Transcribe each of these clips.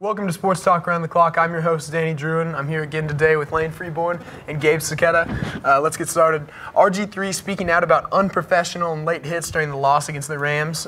Welcome to Sports Talk Around the Clock. I'm your host, Danny Drouin. I'm here again today with Lane Freeborn and Gabe Sachetta. Let's get started. RG3 speaking out about unprofessional and late hits during the loss against the Rams.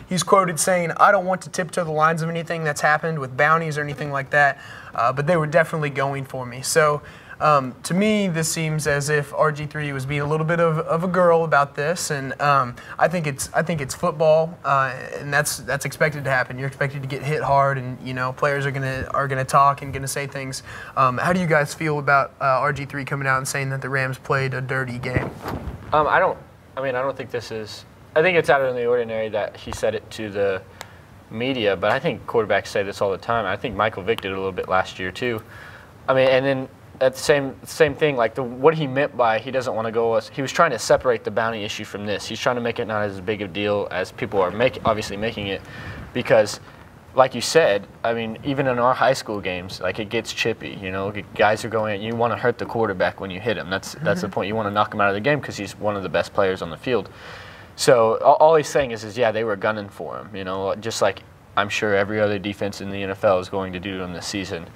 He's quoted saying, "I don't want to tiptoe the lines of anything that's happened with bounties or anything like that, but they were definitely going for me." So to me, this seems as if RG3 was being a little bit of a girl about this, and I think it's football, and that's expected to happen. You're expected to get hit hard, and players are gonna talk and gonna say things. How do you guys feel about RG3 coming out and saying that the Rams played a dirty game? I don't think this is. I think it's out of the ordinary that he said it to the media, but I think quarterbacks say this all the time. I think Michael Vick did it a little bit last year too. I mean, and then at the same thing, like what he meant by he doesn't want to go. He was trying to separate the bounty issue from this. He's trying to make it not as big of a deal as people are obviously making it, because, like you said, I mean, even in our high school games, like it gets chippy. Guys are going. You want to hurt the quarterback when you hit him. That's the point. You want to knock him out of the game because he's one of the best players on the field. So all he's saying is yeah, they were gunning for him. Just like I'm sure every other defense in the NFL is going to do in this season.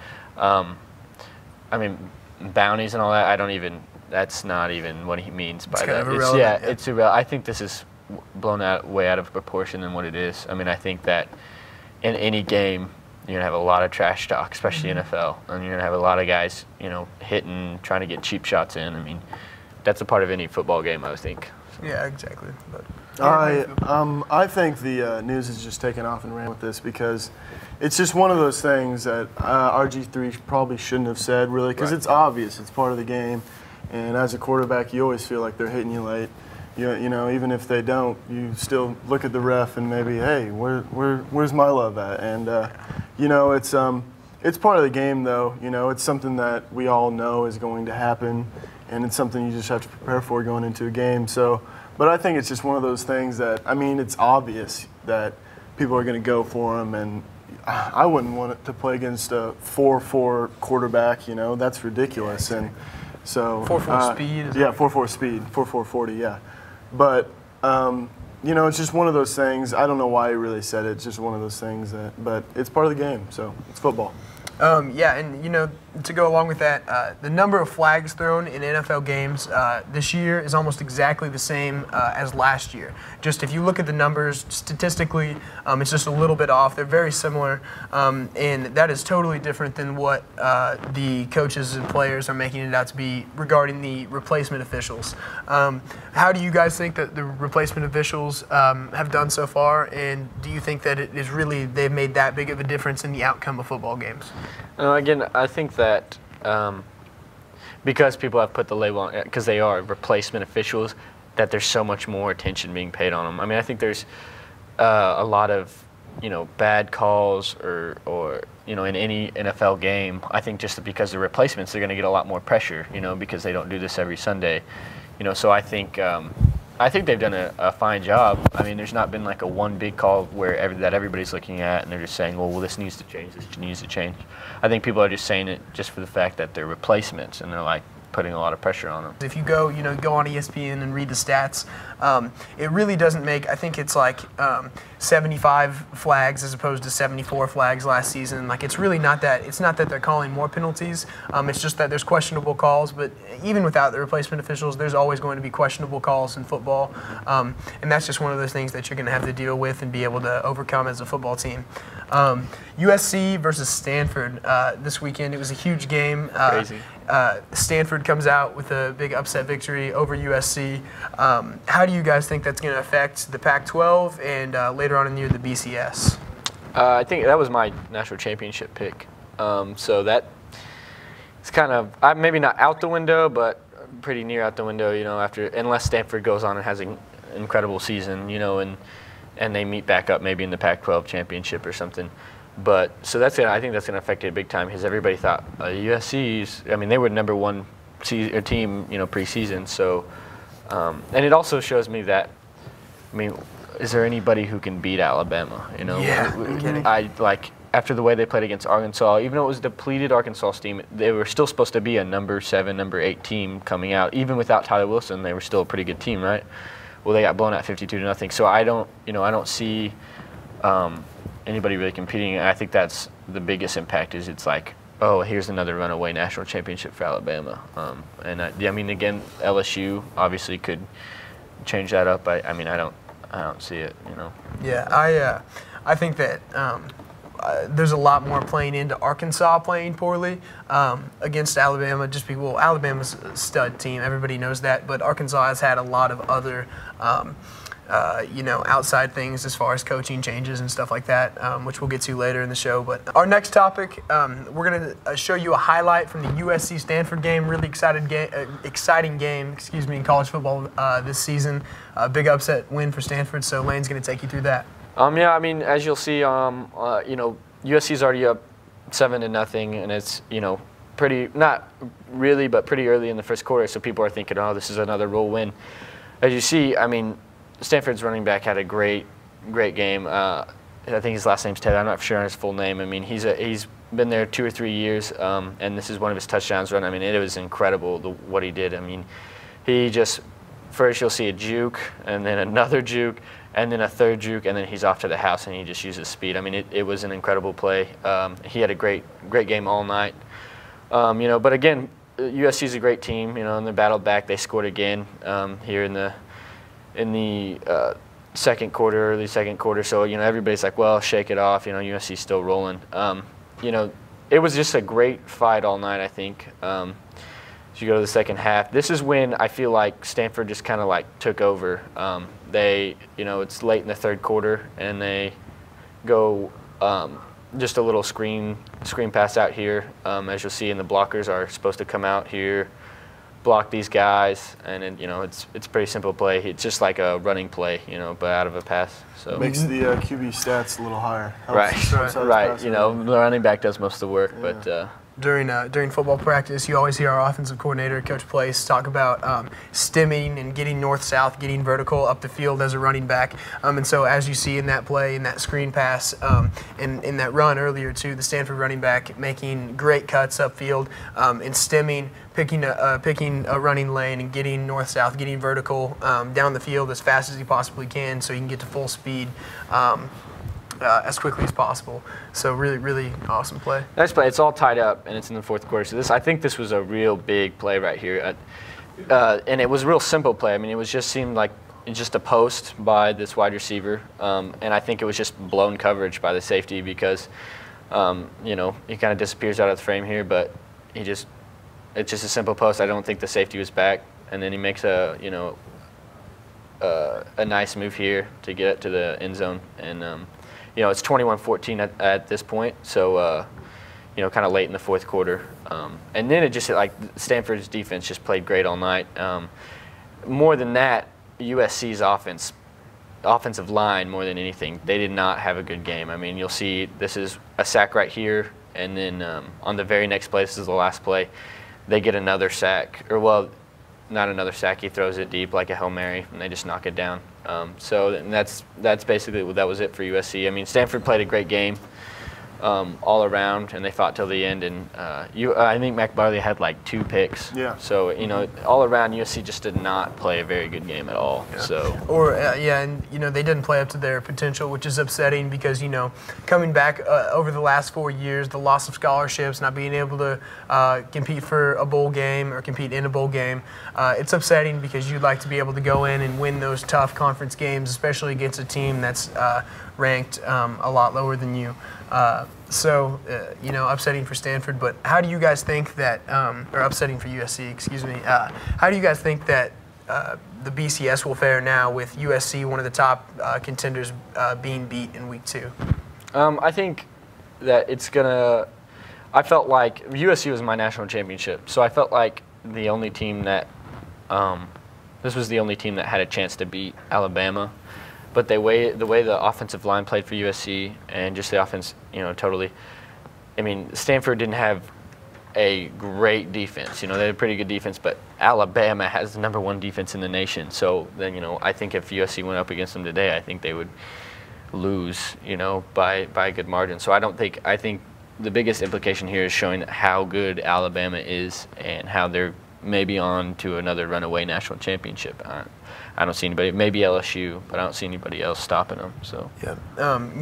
I mean, bounties and all that, that's not even what he means by that. It's irrelevant. I think this is blown way out of proportion than what it is. I mean, I think that in any game, you're going to have a lot of trash talk, especially NFL, and you're going to have a lot of guys, hitting, trying to get cheap shots in. I mean, that's a part of any football game, I would think. So. Yeah, exactly. But I think the news has just taken off and ran with this because it's just one of those things that RG3 probably shouldn't have said, really, because it's obvious. It's part of the game. And as a quarterback, you always feel like they're hitting you late. Even if they don't, you still look at the ref and maybe, hey, where's my love at? And, it's part of the game, though. It's something that we all know is going to happen, and it's something you just have to prepare for going into a game. So, but I think it's just one of those things that, I mean, it's obvious that people are going to go for him, and I wouldn't want it to play against a 4.4 quarterback. That's ridiculous. And so 4.4 speed. Yeah, 4.4 speed, 4.440. Yeah, but it's just one of those things. I don't know why he really said it. It's just one of those things but it's part of the game. So it's football. Yeah, and to go along with that, the number of flags thrown in NFL games this year is almost exactly the same as last year. Just if you look at the numbers statistically, it's just a little bit off. They're very similar, and that is totally different than what the coaches and players are making it out to be regarding the replacement officials. How do you guys think that the replacement officials have done so far, and do you think that they've made that big of a difference in the outcome of football games? Again, I think that because people have put the label on, because they are replacement officials, that there's so much more attention being paid on them. I mean, I think there's a lot of bad calls or in any NFL game. I think just because the replacements, they're going to get a lot more pressure, because they don't do this every Sunday. So I think they've done a fine job. I mean, there's not been like a one big call that everybody's looking at and they're just saying, well, this needs to change, this needs to change. I think people are just saying it just for the fact that they're replacements and they're like putting a lot of pressure on them. If you go on ESPN and read the stats, it really doesn't make. I think it's like 75 flags as opposed to 74 flags last season. Like it's really not that. It's not that they're calling more penalties. It's just that there's questionable calls. But even without the replacement officials, there's always going to be questionable calls in football, and that's just one of those things that you're going to have to deal with and be able to overcome as a football team. USC versus Stanford this weekend. It was a huge game. Crazy. Stanford comes out with a big upset victory over USC. How do you guys think that's going to affect the Pac-12 and later on in the year the BCS? I think that was my national championship pick. So that it's kind of maybe not out the window, but pretty near out the window. Unless Stanford goes on and has an incredible season, and they meet back up maybe in the Pac-12 championship or something. But so I think that's going to affect it big time because everybody thought USC's. I mean, they were number one team, preseason. So, and it also shows me that. I mean, is there anybody who can beat Alabama? Yeah. After the way they played against Arkansas, even though it was a depleted Arkansas team, they were still supposed to be a number 7, number 8 team coming out. Even without Tyler Wilson, they were still a pretty good team, right? Well, they got blown out 52-0. So I don't see anybody really competing. And I think that's the biggest impact. Is it's like, oh, here's another runaway national championship for Alabama. I mean, again, LSU obviously could change that up. I mean, I don't see it. Yeah, I think that there's a lot more playing into Arkansas playing poorly against Alabama. Just because, well, Alabama's a stud team, everybody knows that, but Arkansas has had a lot of other outside things as far as coaching changes and stuff like that, which we'll get to later in the show. But our next topic, we're going to show you a highlight from the USC-Stanford game. Really exciting game, in college football this season. Big upset win for Stanford, so Lane's going to take you through that. Yeah, I mean, as you'll see, USC's already up 7-0, and it's, pretty, not really, but pretty early in the first quarter, so people are thinking, oh, this is another roll win. As you see, I mean, Stanford's running back had a great game. I think his last name's Ted. I'm not sure on his full name. I mean, he's been there 2 or 3 years, and this is one of his touchdowns run. I mean, it was incredible what he did. I mean, he just, first you'll see a juke, and then another juke, and then a third juke, and then he's off to the house, and he just uses speed. I mean, it was an incredible play. He had a great game all night. But again, USC's a great team, and they battled back. They scored again here in the second quarter, early second quarter. So, everybody's like, well, shake it off. USC's still rolling. It was just a great fight all night, I think. As you go to the second half, this is when I feel like Stanford just kind of like took over. It's late in the third quarter, and they go just a little screen pass out here. As you'll see, and the blockers are supposed to come out here, block these guys, and then, it's a pretty simple play. It's just like a running play, but out of a pass. So makes the QB stats a little higher. Right. The running back does most of the work, yeah. but. During football practice, you always hear our offensive coordinator, Coach Place, talk about stemming and getting north-south, getting vertical up the field as a running back. And so as you see in that play, in that screen pass, in that run earlier too, the Stanford running back making great cuts upfield and stemming, picking a running lane and getting north-south, getting vertical down the field as fast as he possibly can so he can get to full speed. As quickly as possible. So really, really awesome play. Nice play. It's all tied up, and it's in the fourth quarter. So I think this was a real big play right here. And it was a real simple play. I mean, it seemed like just a post by this wide receiver. And I think it was just blown coverage by the safety because, he kind of disappears out of the frame here, but it's just a simple post. I don't think the safety was back. And then he makes a nice move here to get it to the end zone. And, it's 21-14 at this point, so, kind of late in the fourth quarter. And then it just, Stanford's defense just played great all night. More than that, USC's offensive line, more than anything, they did not have a good game. I mean, you'll see this is a sack right here, and then on the very next play, this is the last play, they get another sack. Not another sack, he throws it deep like a Hail Mary, and they just knock it down. That's basically what that was it for USC. I mean, Stanford played a great game all around, and they fought till the end. And I think Mac Barley had like 2 picks. Yeah. So all around USC just did not play a very good game at all. Yeah. So. They didn't play up to their potential, which is upsetting because coming back over the last 4 years, the loss of scholarships, not being able to compete for a bowl game or compete in a bowl game, it's upsetting because you'd like to be able to go in and win those tough conference games, especially against a team that's ranked a lot lower than you. Upsetting for Stanford, but how do you guys think that, or upsetting for USC, excuse me, how do you guys think that the BCS will fare now with USC, one of the top contenders, being beat in week 2? I think that I felt like USC was my national championship, so I felt like the only team that, this was the only team that had a chance to beat Alabama. But the way the offensive line played for USC and just the offense, totally. I mean, Stanford didn't have a great defense. They had a pretty good defense, but Alabama has the #1 defense in the nation. So then, I think if USC went up against them today, I think they would lose, by a good margin. So I think the biggest implication here is showing how good Alabama is and how they're maybe on to another runaway national championship. I don't see anybody. Maybe LSU, but I don't see anybody else stopping them. So yeah.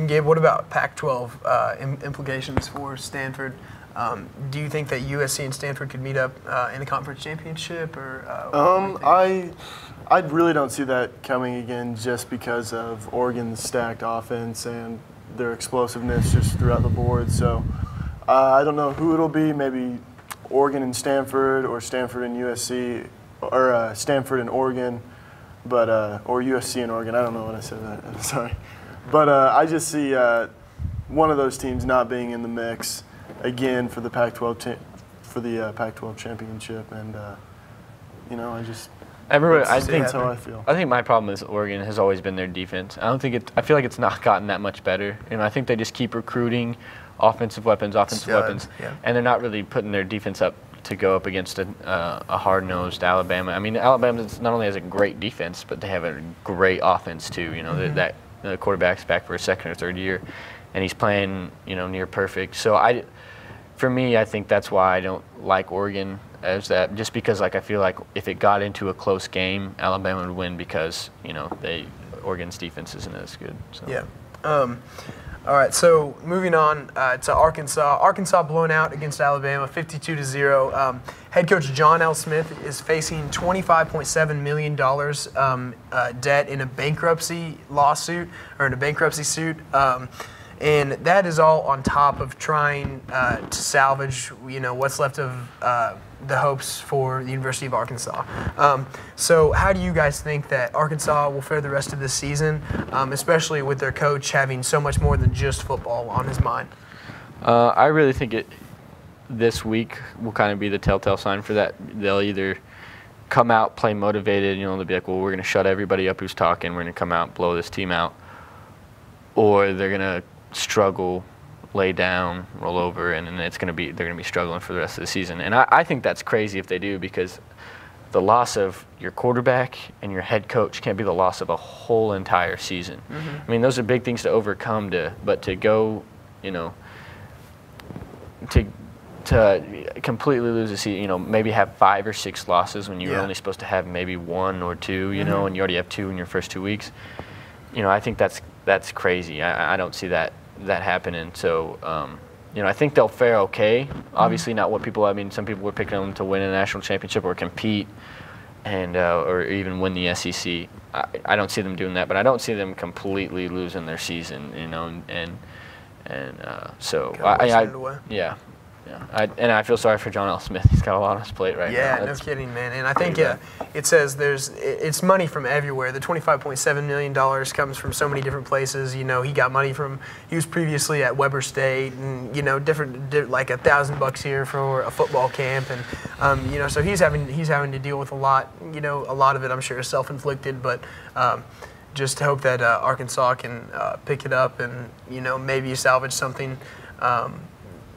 Gabe, what about Pac-12 implications for Stanford? Do you think that USC and Stanford could meet up in the conference championship, or? I really don't see that coming again, just because of Oregon's stacked offense and their explosiveness just throughout the board. So I don't know who it'll be. Maybe Oregon and Stanford, or Stanford and USC, or Stanford and Oregon, but or USC and Oregon. I don't know when I said that. I'm sorry, but I just see one of those teams not being in the mix again for the Pac-12 Pac-12 championship, and I just. I think that's how I feel. I think my problem is Oregon has always been their defense. I feel like it's not gotten that much better. I think they just keep recruiting offensive weapons, yeah. And they're not really putting their defense up to go up against a hard-nosed Alabama. I mean, Alabama not only has a great defense, but they have a great offense too. That the quarterback's back for his second or third year, and he's playing near perfect. So for me, I think that's why I don't like Oregon. As that, just because I feel like if it got into a close game, Alabama would win because Oregon's defense isn't as good. So. Yeah. All right. So moving on to Arkansas. Arkansas blown out against Alabama, 52-0. Head coach John L. Smith is facing $25.7 million debt in a bankruptcy lawsuit, or in a bankruptcy suit. And that is all on top of trying to salvage, what's left of the hopes for the University of Arkansas. So how do you guys think that Arkansas will fare the rest of this season, especially with their coach having so much more than just football on his mind? I really think this week will kind of be the telltale sign for that. They'll either come out, play motivated, they'll be like, well, we're going to shut everybody up who's talking, we're going to come out, blow this team out, or they're going to struggle, lay down, roll over, and then they're going to be struggling for the rest of the season. And I think that's crazy if they do, because the loss of your quarterback and your head coach can't be the loss of a whole entire season. Mm-hmm. I mean, those are big things to overcome. But to go, to completely lose a season, maybe have 5 or 6 losses when you're only supposed to have maybe 1 or 2, and you already have 2 in your first 2 weeks. I think that's crazy. I don't see that happening. So, I think they'll fare okay. Obviously not what some people were picking them to win a national championship or compete and or even win the SEC. I don't see them doing that, but I don't see them completely losing their season, so yeah. And I feel sorry for John L. Smith. He's got a lot on his plate right now. Yeah, no kidding, man. And I think it says it's money from everywhere. The $25.7 million comes from so many different places. He got money he was previously at Weber State, and different like $1,000 here for a football camp, and so he's having to deal with a lot. A lot of it I'm sure is self-inflicted, but. Just hope that Arkansas can pick it up and maybe salvage something.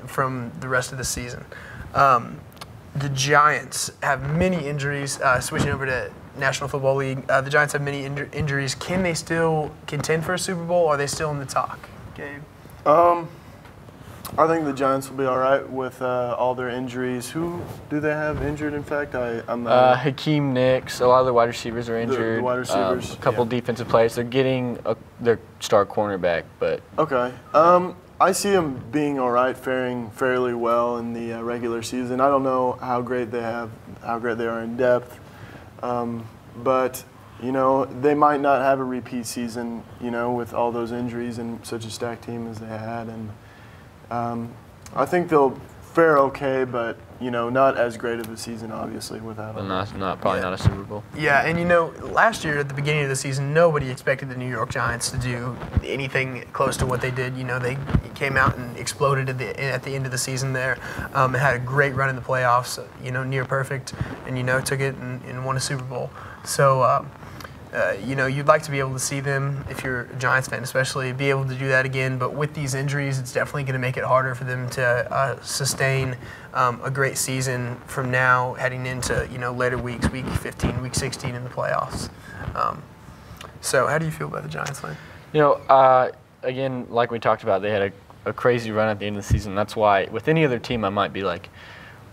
From the rest of the season. The Giants have many injuries. Switching over to National Football League, the Giants have many injuries. Can they still contend for a Super Bowl, or are they still in the talk, Gabe? I think the Giants will be all right with all their injuries. Who do they have injured, in fact? Hakeem Nicks, a lot of the wide receivers are injured. The wide receivers. A couple defensive players. They're getting their star cornerback, but... Okay. I see them being all right, faring fairly well in the regular season. I don't know how great they are in depth, but they might not have a repeat season, with all those injuries and such a stacked team as they had, and I think they'll fare okay, but not as great of a season, obviously, without them. Probably not a Super Bowl. Yeah, and last year at the beginning of the season, nobody expected the New York Giants to do anything close to what they did. They came out and exploded at the end of the season there, and had a great run in the playoffs, near perfect, and took it and won a Super Bowl. So. You'd like to be able to see them, if you're a Giants fan especially, be able to do that again. But with these injuries, it's definitely going to make it harder for them to sustain a great season from now heading into later weeks, week 15, week 16 in the playoffs. So how do you feel about the Giants, Lane? Again, like we talked about, they had a crazy run at the end of the season. That's why with any other team, I might be like,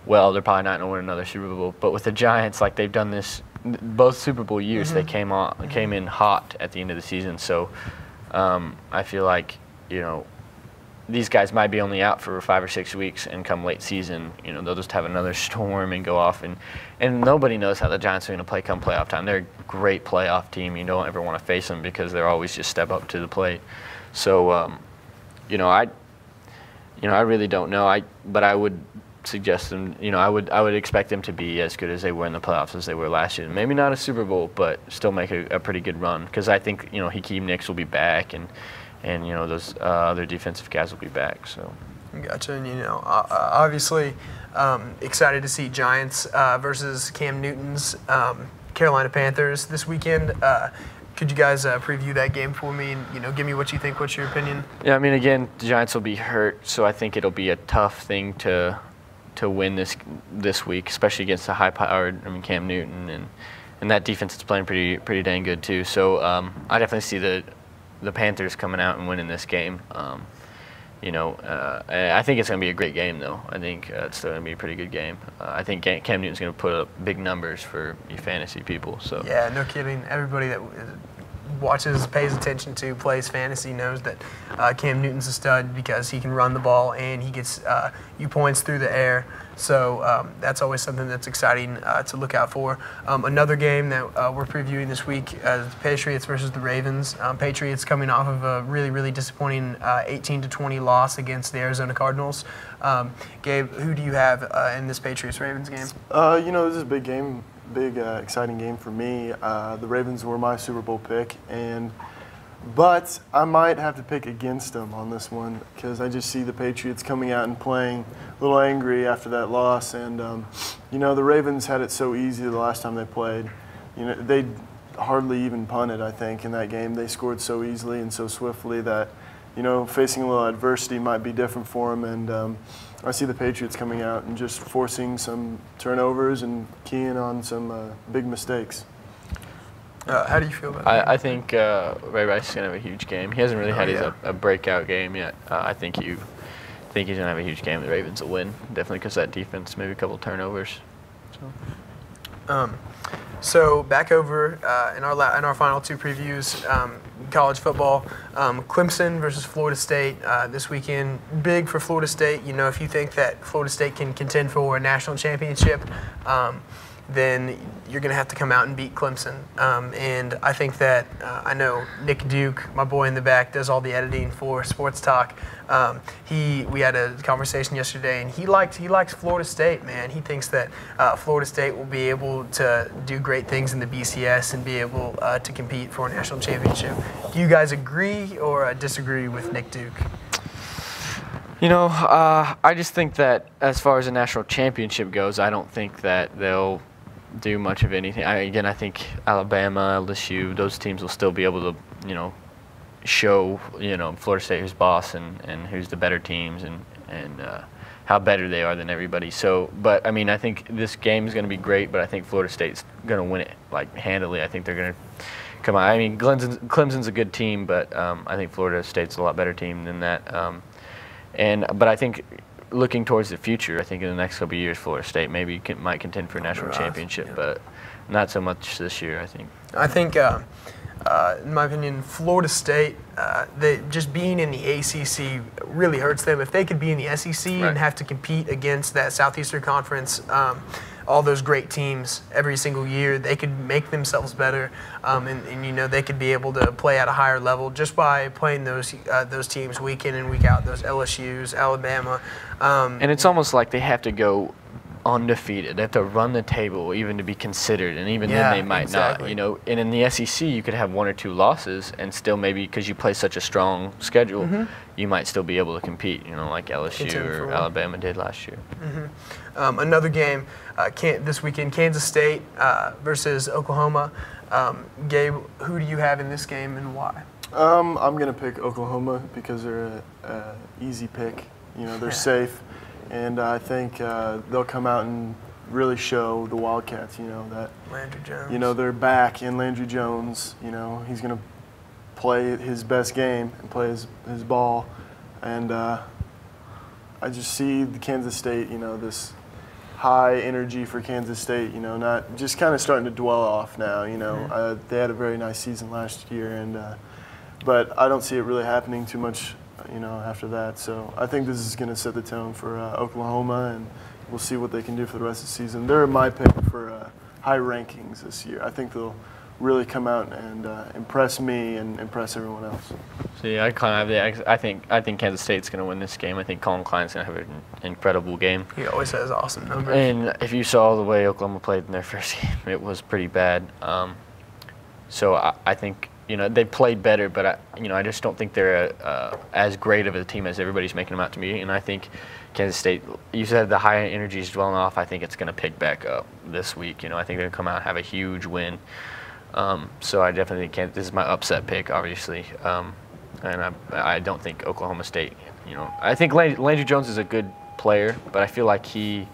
well, they're probably not going to win another Super Bowl. But with the Giants, like they've done this both Super Bowl years, they came in hot at the end of the season. So I feel like, you know, these guys might be only out for 5 or 6 weeks, and come late season, you know, they'll just have another storm and go off. And nobody knows how the Giants are going to play come playoff time. They're a great playoff team. You don't ever want to face them because they're always just step up to the plate. So, you know, I really don't know. But I would suggest them. You know, I would expect them to be as good as they were in the playoffs as they were last year. Maybe not a Super Bowl, but still make a pretty good run. Because I think, you know, Hakeem Nicks will be back, and you know, those other defensive guys will be back. So. Gotcha. And, you know, obviously excited to see Giants versus Cam Newton's Carolina Panthers this weekend. Could you guys preview that game for me and, you know, give me what you think? What's your opinion? Yeah, I mean, again, the Giants will be hurt, so I think it'll be a tough thing to win this week, especially against a high-powered, Cam Newton, and that defense is playing pretty dang good too. So I definitely see the Panthers coming out and winning this game. You know, I think it's going to be a great game, though. I think it's still going to be a pretty good game. I think Cam Newton's going to put up big numbers for you fantasy people. So yeah, no kidding. Everybody that watches, pays attention to, plays fantasy knows that Cam Newton's a stud because he can run the ball and he gets you points through the air. So that's always something that's exciting to look out for. Another game that we're previewing this week is the Patriots versus the Ravens. Patriots coming off of a really disappointing 18-20 loss against the Arizona Cardinals. Gabe, who do you have in this Patriots-Ravens game? You know, this is a big game. Big, exciting game for me. The Ravens were my Super Bowl pick, but I might have to pick against them on this one because I just see the Patriots coming out and playing a little angry after that loss. And, you know, the Ravens had it so easy the last time they played. You know, they hardly even punted, I think, in that game. They scored so easily and so swiftly that, you know, facing a little adversity might be different for them. And I see the Patriots coming out and just forcing some turnovers and keying on some big mistakes. How do you feel about that? I think Ray Rice is going to have a huge game. He hasn't really had a breakout game yet. I think he's going to have a huge game. The Ravens will win, definitely because that defense, maybe a couple turnovers. So back over in our final two previews, college football, Clemson versus Florida State this weekend. Big for Florida State. You know, if you think that Florida State can contend for a national championship, then you're going to have to come out and beat Clemson. And I think that I know Nick Duke, my boy in the back, does all the editing for Sports Talk. We had a conversation yesterday, and he likes Florida State, man. He thinks that Florida State will be able to do great things in the BCS and be able to compete for a national championship. Do you guys agree or disagree with Nick Duke? You know, I just think that as far as a national championship goes, I don't think that they'll do much of anything. I think Alabama, LSU, those teams will still be able to, you know, show, you know, Florida State who's boss and who's the better teams and how better they are than everybody. So, but I mean, I think this game is going to be great, but I think Florida State's going to win it like handily. I think they're going to come on. I mean, Clemson's a good team, but I think Florida State's a lot better team than that. But I think looking towards the future, I think in the next couple of years, Florida State maybe might contend for a national championship, but not so much this year, I think. I think, in my opinion, Florida State, just being in the ACC really hurts them. If they could be in the SEC and have to compete against that Southeastern Conference, all those great teams every single year, they could make themselves better, and you know, they could be able to play at a higher level just by playing those teams week in and week out, those LSU's, Alabama. And it's almost like they have to go undefeated. They have to run the table even to be considered, and even then they might not. You know, and in the SEC, you could have 1 or 2 losses and still maybe because you play such a strong schedule, you might still be able to compete. You know, like LSU or Alabama did last year. Another game this weekend, Kansas State versus Oklahoma. Gabe, who do you have in this game and why? I'm going to pick Oklahoma because they're an easy pick. You know, they're safe. And I think they'll come out and really show the Wildcats, you know, that Landry Jones. You know, they're back in Landry Jones. You know, he's going to play his best game and play his ball. And I just see the Kansas State, you know, this high energy for Kansas State. You know, not just kind of starting to dwell off now. You know, they had a very nice season last year, and but I don't see it really happening too much. You know, after that, so I think this is going to set the tone for Oklahoma, and we'll see what they can do for the rest of the season. They're my pick for high rankings this year. I think they'll really come out and impress me and impress everyone else. So yeah, I think Kansas State's going to win this game. I think Colin Klein's going to have an incredible game. He always has awesome numbers. And if you saw the way Oklahoma played in their first game, it was pretty bad. So I think, you know, they played better, but I just don't think they're as great of a team as everybody's making them out to be. And I think Kansas State, you said the high energy is dwelling off. I think it's going to pick back up this week. You know, I think they're going to come out and have a huge win. So I definitely can't. This is my upset pick, obviously. And I don't think Oklahoma State. You know, I think Landry Jones is a good player, but I feel like he,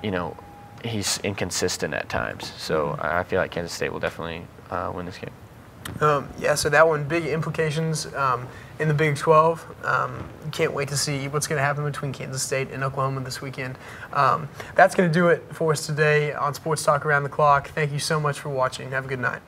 you know, he's inconsistent at times. So I feel like Kansas State will definitely win this game. Yeah, so that one, big implications in the Big 12. Can't wait to see what's going to happen between Kansas State and Oklahoma this weekend. That's going to do it for us today on Sports Talk Around the Clock. Thank you so much for watching. Have a good night.